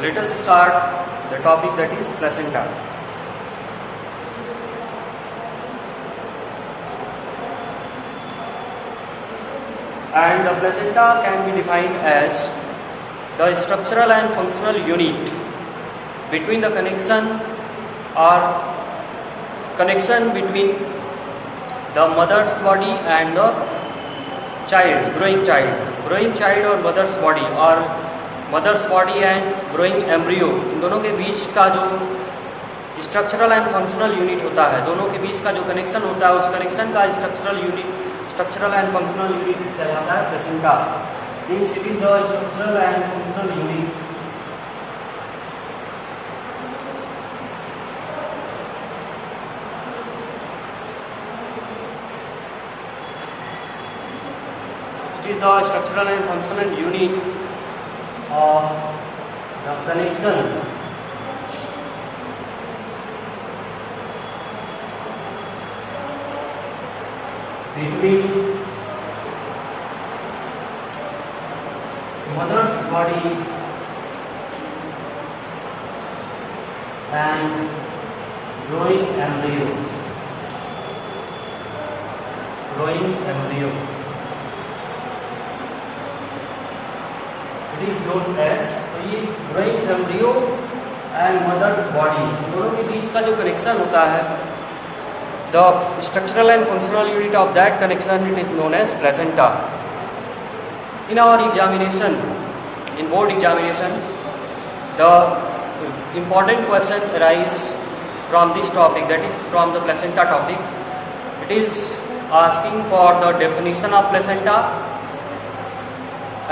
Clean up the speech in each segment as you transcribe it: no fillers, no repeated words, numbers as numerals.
Let us start the topic, that is placenta. And the placenta can be defined as the structural and functional unit between the connection between the mother's body and the growing child और mother's body और mother's body and growing embryo, इन दोनों के बीच का जो structural and functional unit होता है, दोनों के बीच का जो कनेक्शन होता है, उस कनेक्शन का स्ट्रक्चरल एंड फंक्शनल यूनिट कहलाता है placenta. Means it is the structural and functional unit of the connection between mother's body and growing embryo. It is known as, तो ये growing embryo and mother's body, दोनों के बीच का जो connection होता है, the structural and functional unit of that connection, it is known as placenta. In our examination, in board examination, the important question arise from this topic, that is from the placenta topic. It is asking for the definition of placenta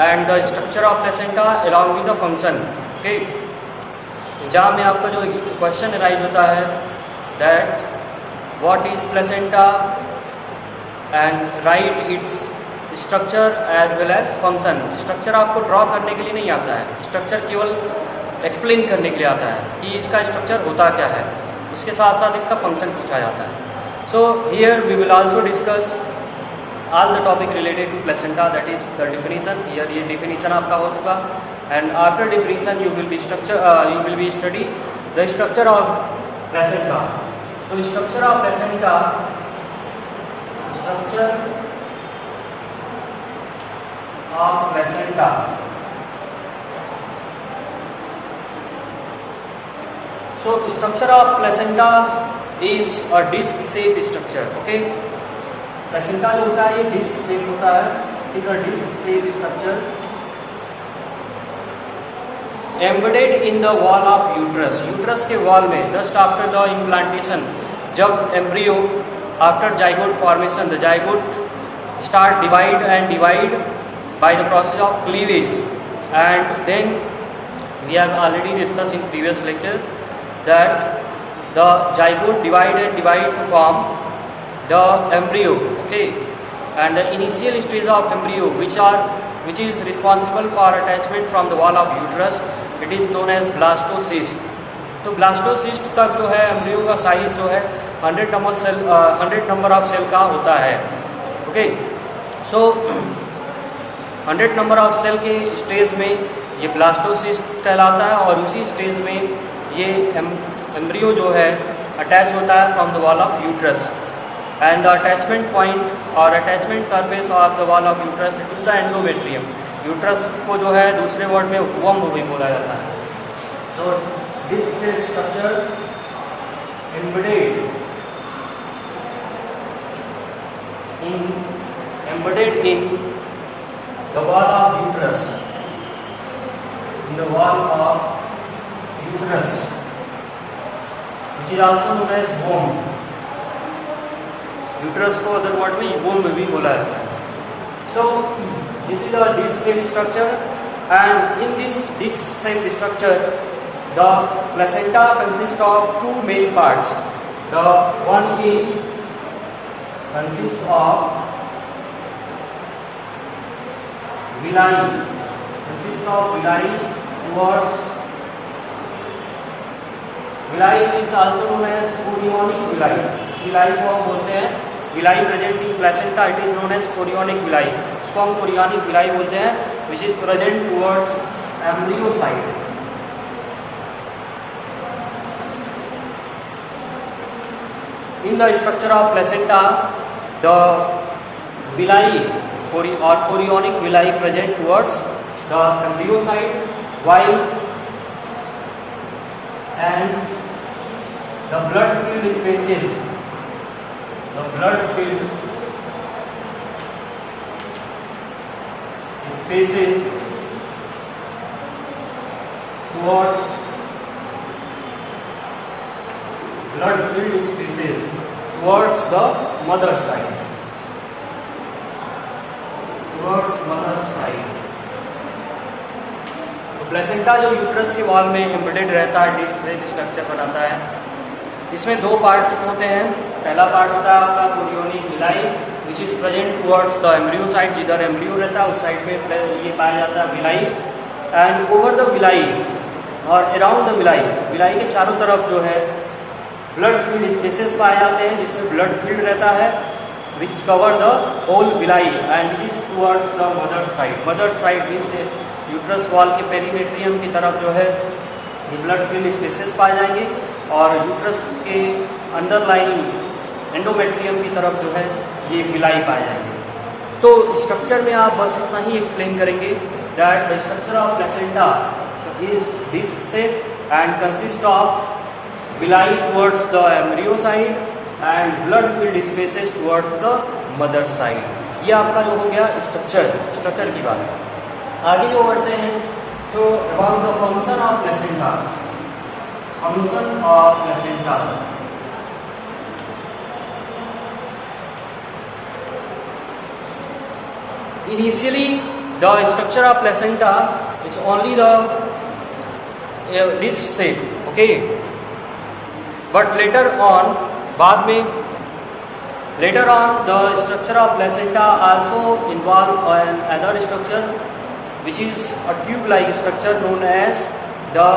and the structure of placenta along with the function. Okay, exam में आपका जो question arise होता है that what is placenta and write its structure as well as function. Structure आपको draw करने के लिए नहीं आता है, स्ट्रक्चर केवल एक्सप्लेन करने के लिए आता है कि इसका स्ट्रक्चर होता क्या है, उसके साथ साथ इसका फंक्शन पूछा जाता है. So here we will also discuss all the topic related to placenta, that is the definition. Here ये definition आपका हो चुका, and after definition you will be study the structure of placenta. So structure of placenta, So structure of placenta is a disc shaped structure. Okay, placenta जो होता है ये disc shape होता है, is a disc shape structure embedded in the wall of uterus. Uterus के wall में just after the implantation, जब embryo after zygote formation, the zygote start divide by the process of cleavage, and then we have already discuss in previous lecture that the zygote divide to form the embryo. Okay, and the initial stage of embryo which is responsible for attachment from the wall of uterus, it is known as blastocyst. तो blastocyst तक जो है embryo का size जो है 100 number of cell का होता है. Okay, so 100 number of cell के स्टेज में ये ब्लास्टोसिस्ट कहलाता है, और उसी स्टेज में ये एम्ब्रियो जो है अटैच होता है from the wall of uterus. And the attachment point or attachment surface of the wall of uterus, it is the endometrium. Uterus को जो है दूसरे वर्ड में वम्ब भी बोला जाता है. So this cell structure embedded in the wall of uterus, which is also known as womb. Uterus को अदर वर्ड में वोम में भी बोला जाता है. So this is a disc shape structure, and in this disc shape structure the placenta consist of two main parts. The one is consist of villi towards villi is also known as chorionic villi. villi को हम बोलते हैं villi present in placenta, it is known as chorionic villi. इसको हम chorionic villi बोलते हैं, which is present towards embryo side. In the structure of placenta, the villi or chorionic villi present towards the embryo side, while and the blood-filled spaces, towards the mother side. तो placenta जो uterus के wall में embedded रहता है, disc shape structure बनाता है। इसमें दो पार्ट होते हैं। पहला पार्ट होता है आपका chorionic villi which is present towards the embryo side, जिधर एम्ब्रियो रहता है उस साइड पे ये पाया जाता है villi. And over the villi और अराउंड द विलाई के चारों तरफ जो है ब्लड फील्ड स्पेसेस पाए जाते हैं, जिसमें ब्लड फील्ड रहता है which cover the whole villi and which is towards the mother side means uterus wall के पेरीमेट्रियम की तरफ जो है ये ब्लड फील्ड स्पेसेस पाए जाएंगे, और यूट्रस के अंडरलाइनिंग एंडोमेट्रियम की तरफ जो है ये विलाई पाए जाएंगे। तो स्ट्रक्चर में आप बस इतना ही एक्सप्लेन करेंगे that the structure of placenta is disc shape and consist of villi towards the embryo side and blood filled spaces towards the mother side। ये आपका जो हो गया स्ट्रक्चर की बात। आगे जो बढ़ते हैं तो about the function of placenta. Initially the structure of placenta is only the disc shape, okay, but later on the structure of placenta also involve another structure which is a tube-like structure known as the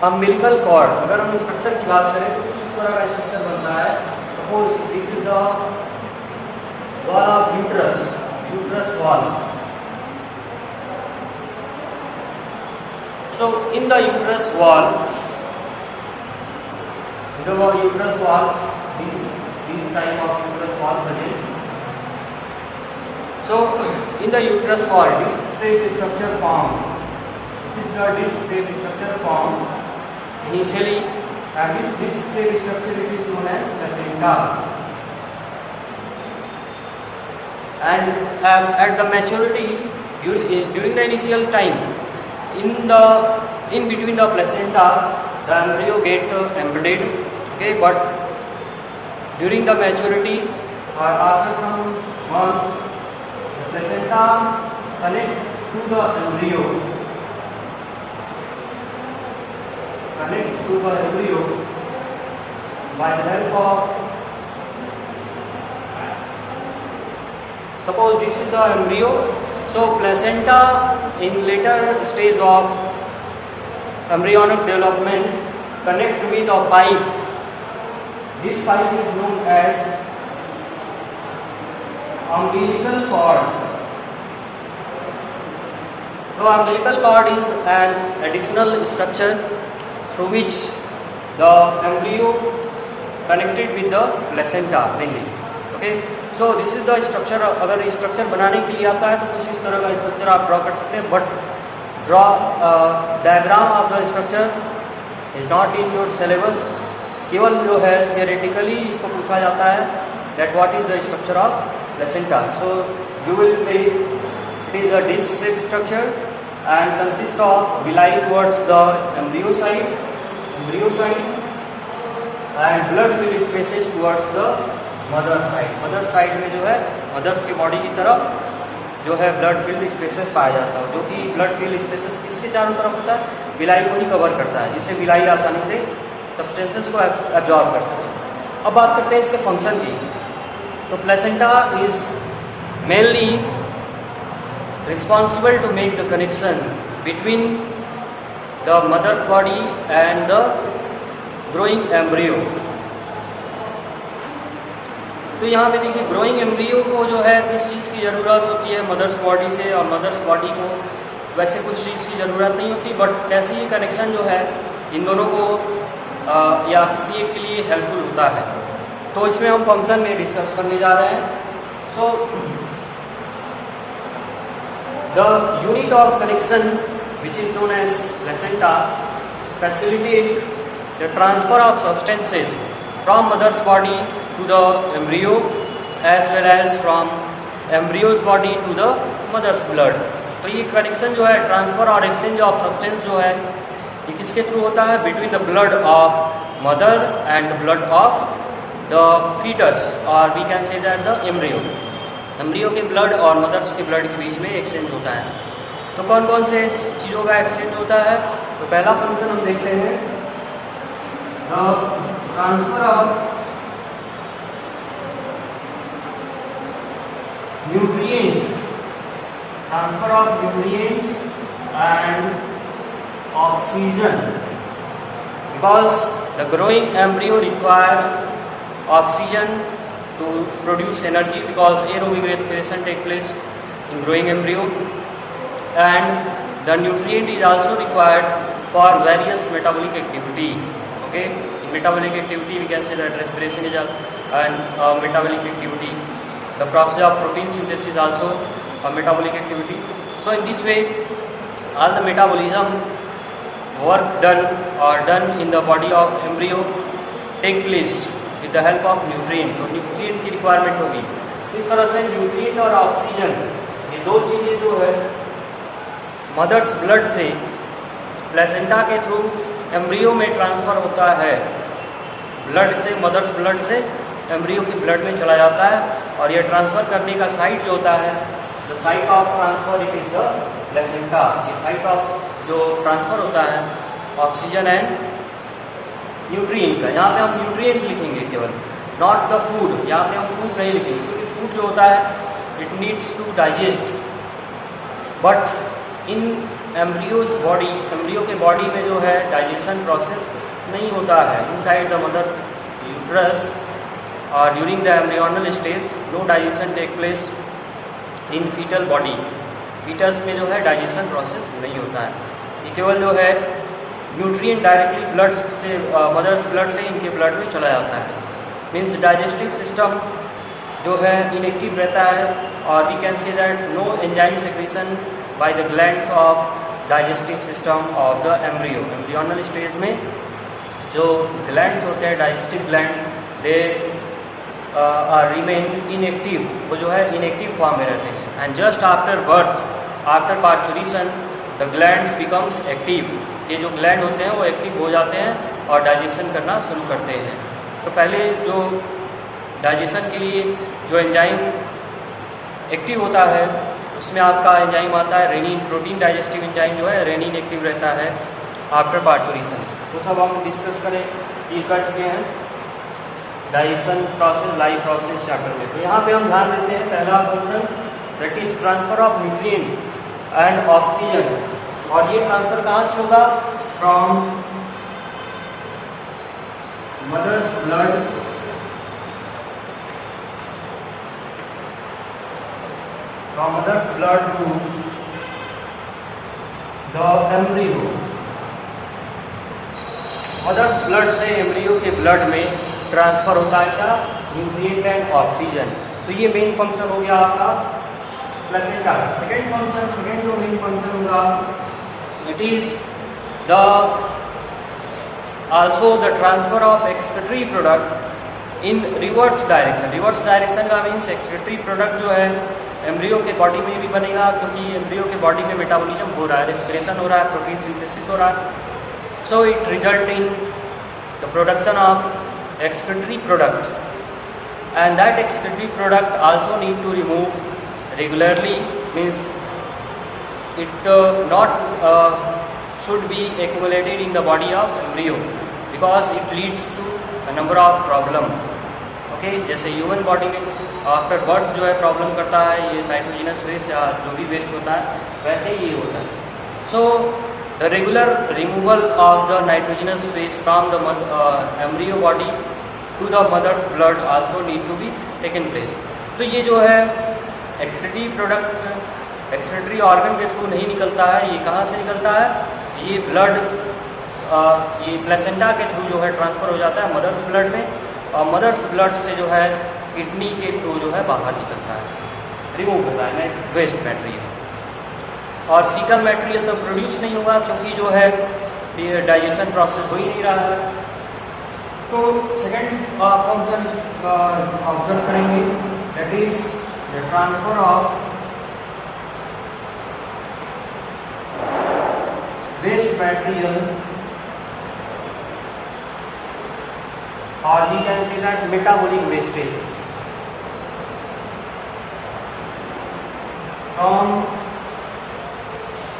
umbilical cord। अगर हम structure की बात करें तो कुछ इस तरह का स्ट्रक्चर बनता है। Suppose this is the wall of uterus wall। So in the uterus wall, this type of uterus wall present। So in the uterus wall, disc shape structure formed। This is the disc shape structure formed initially, and this disc shape structure it is known as placenta। And at the maturity, during the initial time, in between the placenta, the embryo get embedded, okay, but during the maturity or after some months, the placenta connects to the embryo by the help of, suppose this is the embryo, so placenta in later stage of embryonic development connect with a pipe। This pipe is known as umbilical cord। So umbilical cord is an additional structure through which the embryo connected with the placenta mainly, okay। So this is the structure। अगर structure बनाने के लिए आता है तो कुछ इस तरह का स्ट्रक्चर आप ड्रॉ कर सकते हैं, but draw diagram of the structure is not in your syllabus. केवल जो है थियोरेटिकली इसको पूछा जाता है that what is the structure of placenta. So you will say it is a disc shape structure and consist of villi towards the embryo side and blood filled spaces towards the mother side में जो है mother's की body की तरफ जो है blood field spaces पाया जाता है, जो कि ब्लड फील्ड स्पेसेस किसके चारों तरफ होता है, विलाई को ही कवर करता है, जिससे विलाई आसानी से सब्सटेंसेस को एब्जॉर्ब कर सके। अब बात करते हैं इसके फंक्शन की। तो placenta is mainly responsible to make the connection between the mother body and the growing embryo. तो यहाँ पे देखिए ग्रोइंग एम्ब्रियो को जो है किस चीज़ की ज़रूरत होती है मदर्स बॉडी से, और मदर्स बॉडी को वैसे कुछ चीज़ की ज़रूरत नहीं होती, बट कैसे ये कनेक्शन जो है इन दोनों को या किसी एक के लिए हेल्पफुल होता है। तो इसमें हम फंक्शन में डिस्कस करने जा रहे हैं. So the unit of connection which is known as placenta facilitate the transfer of substances from mother's body to the embryo as well as from embryo's body to the mother's blood. तो ये connection जो है transfer और exchange of substance जो है ये किसके through होता है? Between the blood of mother and blood of the foetus और we can say that the embryo. Embryo के ब्लड और मदर्स के ब्लड के बीच में एक्सचेंज होता है. तो कौन कौन से चीज़ों का एक्सचेंज होता है? तो पहला फंक्शन हम देखते हैं transfer of nutrient and oxygen because the growing embryo require oxygen to produce energy because aerobic respiration take place in growing embryo, and the nutrient is also required for various metabolic activity. Okay, in metabolic activity we can say that respiration is and metabolic activity. The process of protein synthesis is also a metabolic activity. So in this way all the metabolism work done in the body of embryo take place with the help of nutrient. तो nutrient की requirement होगी. इस तरह से nutrient और oxygen ये दो चीज़ें जो है मदर्स ब्लड से प्लेसेंटा के थ्रू एम्ब्रियो में ट्रांसफ़र होता है. ब्लड से मदर्स ब्लड से एम्ब्रियो के ब्लड में चला जाता है और ये ट्रांसफ़र करने का साइट जो होता है the site of transfer it is the placenta. ये साइट ऑफ जो ट्रांसफ़र होता है ऑक्सीजन एंड न्यूट्रिएंट का. यहाँ पे हम न्यूट्रिएंट लिखेंगे केवल, नॉट द फूड. यहाँ पे हम फूड नहीं लिखेंगे क्योंकि फूड जो होता है it needs to digest. But in embryo's body, embryo के बॉडी में जो है डाइजेशन प्रोसेस नहीं होता है. इनसाइड द मदर्स यूट्रस और during the embryonal stage no digestion take place in foetal body. Foetus में जो है डाइजेशन प्रोसेस नहीं होता है. ये केवल जो है न्यूट्रिएंट डायरेक्टली ब्लड से मदर्स ब्लड से इनके ब्लड में चला जाता है. मीन्स डाइजेस्टिव सिस्टम जो है इनएक्टिव रहता है और we can say that no enzyme secretion by the glands of digestive system of the embryo. Embryonal stage में जो ग्लैंड्स होते हैं digestive gland they are remain inactive. वो जो है इनएक्टिव फॉर्म में रहते हैं. And just after birth, after parturition the glands becomes active. ये जो ग्लैंड होते हैं वो एक्टिव हो जाते हैं और डाइजेशन करना शुरू करते हैं. तो पहले जो डाइजेशन के लिए जो एंजाइम एक्टिव होता है उसमें आपका एंजाइम आता है रेनिन. प्रोटीन डाइजेस्टिव एंजाइम जो है रेनिन एक्टिव रहता है आफ्टर पार्चुरेशन. वो सब हम डिस्कस करें ये कर चुके हैं digestion process life process chapter में. तो यहाँ पे हम ध्यान देते हैं पहला function that is transfer of nutrient and oxygen. और ये ट्रांसफ़र कहाँ से होगा? From mother's blood to the embryo. Mother's blood से एम्ब्रियो के ब्लड में ट्रांसफ़र होता है क्या? Nutrient and oxygen. तो ये मेन फंक्शन हो गया आपका प्लेसेंटा. सेकेंड फंक्शन, सेकेंड जो मेन फंक्शन होगा it is the also the transfer of excretory product in reverse direction. reverse direction का मीन्स excretory product जो है एम्ब्रियो के बॉडी में भी बनेगा क्योंकि एम्ब्रियो के बॉडी में मेटाबॉलिज्म हो रहा है, रेस्पिरेशन हो रहा है, प्रोटीन सिंथेसिस हो रहा है. So it result in the production of excretory product and that excretory product also need to remove regularly. means it not should be accumulated in the body of embryo because it leads to a number of problem. Okay, जैसे human body में after birth जो है problem करता है ये nitrogenous waste या जो भी वेस्ट होता है वैसे ही ये होता है. So the regular removal of the nitrogenous waste from the embryo body to the mother's blood also need to be taken place. तो ये जो है एक्सक्रीटरी प्रोडक्ट एक्सक्रीटरी ऑर्गन के थ्रू नहीं निकलता है. ये कहाँ से निकलता है? ये ब्लड ये प्लेसेंटा के थ्रू जो है ट्रांसफ़र हो जाता है मदर्स ब्लड में मदर्स ब्लड से जो है किडनी के थ्रू जो है बाहर निकलता है, रिमूव होता है वेस्ट मटेरियल। और फीकल मटेरियल तो प्रोड्यूस नहीं होगा क्योंकि जो है डाइजेशन प्रोसेस हो ही नहीं रहा है। तो सेकेंड फंक्शन ऑब्जर्व करेंगे, that is the transfer of waste material, or we can say that metabolic wastage from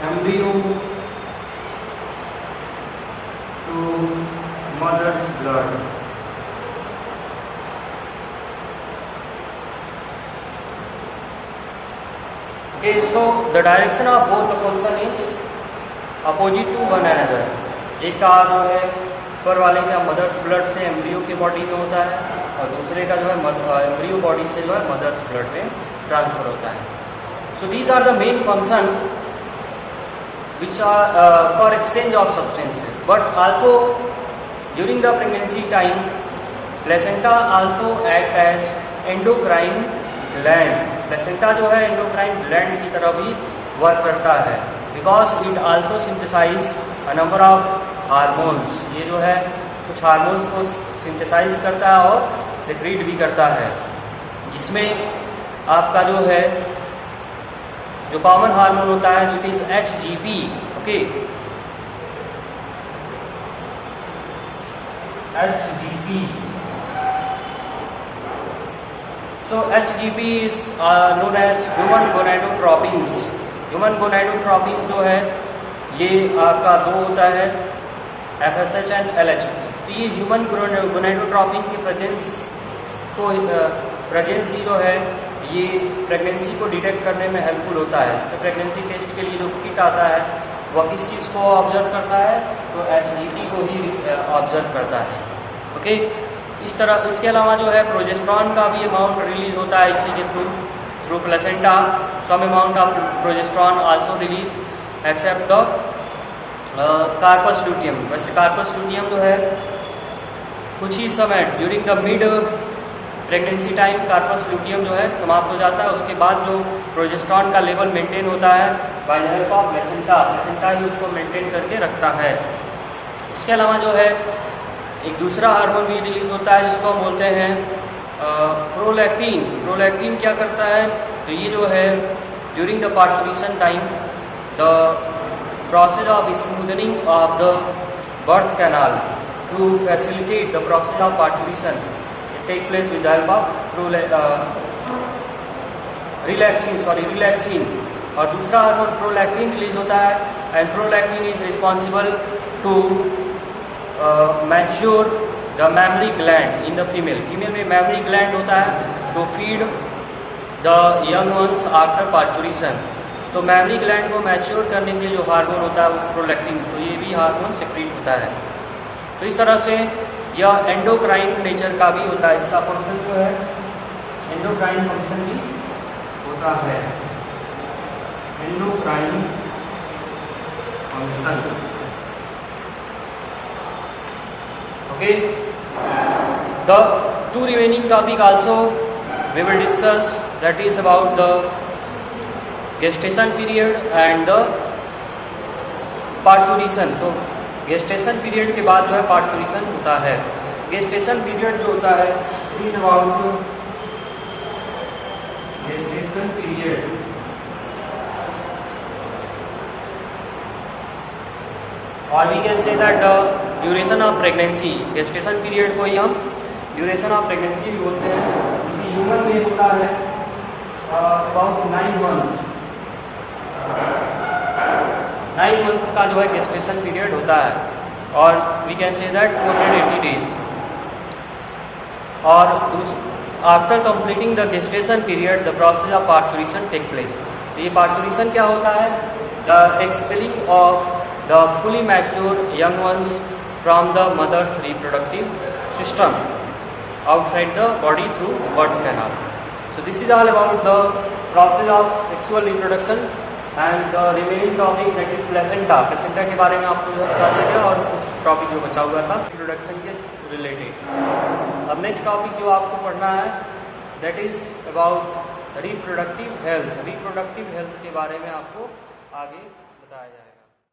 embryo to mother's blood. Okay, so the direction of both the function is opposite to one another. एक का जो है ऊपर वाले का mother's blood से embryo के body में होता है और दूसरे का जो है एम्ब्रियो बॉडी से जो है मदर्स ब्लड में ट्रांसफर होता है। So these are the main function which are for exchange of substances, but also during the pregnancy time placenta also act as endocrine gland. Placenta जो है एंडोक्राइन ग्लैंड की तरह भी वर्क करता है, because it also synthesise a number of hormones. ये जो है कुछ हार्मोन्स को सिंथेसाइज करता है और सेक्रीट भी करता है, जिसमें आपका जो है जो कॉमन हार्मोन होता है it is HGP। Okay, HGP। So HGP is known as human gonadotropins. Human gonadotropins जो है ये आपका दो होता है, FSH एंड LH। तो ये ह्यूमन गोनाडोट्रोपिन की प्रेजेंस ही जो है ये प्रेगनेंसी को डिटेक्ट करने में हेल्पफुल होता है। जैसे प्रेगनेंसी टेस्ट के लिए जो किट आता है वह किस चीज़ को ऑब्जर्व करता है, तो HGP को ही ऑब्जर्व करता है। ओके, इस तरह इसके अलावा जो है प्रोजेस्ट्रॉन का भी अमाउंट रिलीज होता है इसी के through placenta. Some amount of progesterone also release except the corpus luteum. वैसे कार्पस ल्यूटियम जो है कुछ ही समय during the mid pregnancy time corpus luteum जो है समाप्त हो जाता है। उसके बाद जो प्रोजेस्ट्रॉन का लेवल मेंटेन होता है by the help of placenta, placenta ही उसको मेंटेन करके रखता है। उसके अलावा जो है एक दूसरा हार्मोन भी रिलीज होता है जिसको हम बोलते हैं प्रोलैक्टिन। प्रोलैक्टिन क्या करता है, तो ये जो है during the parturition time the process of smoothing of the birth canal to facilitate the process of parturition, it take place with the help of relaxin। और दूसरा हार्मोन प्रोलैक्टिन रिलीज होता है, and prolactin is responsible to mature the mammary gland in the female. Female में mammary gland होता है to feed the young ones after parturition. तो mammary gland को mature करने के लिए जो हार्मोन होता है वो प्रोलैक्टिन, तो ये भी हार्मोन सेक्रीट होता है। तो इस तरह से यह एंडोक्राइन नेचर का भी होता है, इसका फंक्शन जो है एंडोक्राइन फंक्शन भी होता है, endocrine function. Okay, the two remaining topic also we will discuss, that is about the gestation period and the parturition. तो गेस्टेशन पीरियड के बाद जो है पार्चुरेशन होता है। गेस्टेशन पीरियड जो होता है it is about gestation period, और we can say that the duration of pregnancy. Gestation period को ही हम ड्यूरेशन ऑफ प्रेगनेंसी भी बोलते हैं, क्योंकि ह्यूमन में होता है अबाउट 9 मंथ। 9 मंथ का जो है गेस्टेशन पीरियड होता है, और we can say that 280 days. और after completing the gestation period the process of parturition take place. तो ये पार्चुरेशन क्या होता है, the expelling of the fully mature young ones from the mother's reproductive system outside the body through birth canal. So this is all about the process of sexual reproduction and the remaining topic that is placenta. Placenta के बारे में आपको बता दिया और कुछ topic जो बचा हुआ था रिप्रोडक्शन के रिलेटेड। अब नेक्स्ट टॉपिक जो आपको पढ़ना है that is about reproductive health. Reproductive health के बारे में आपको आगे बताया जाएगा।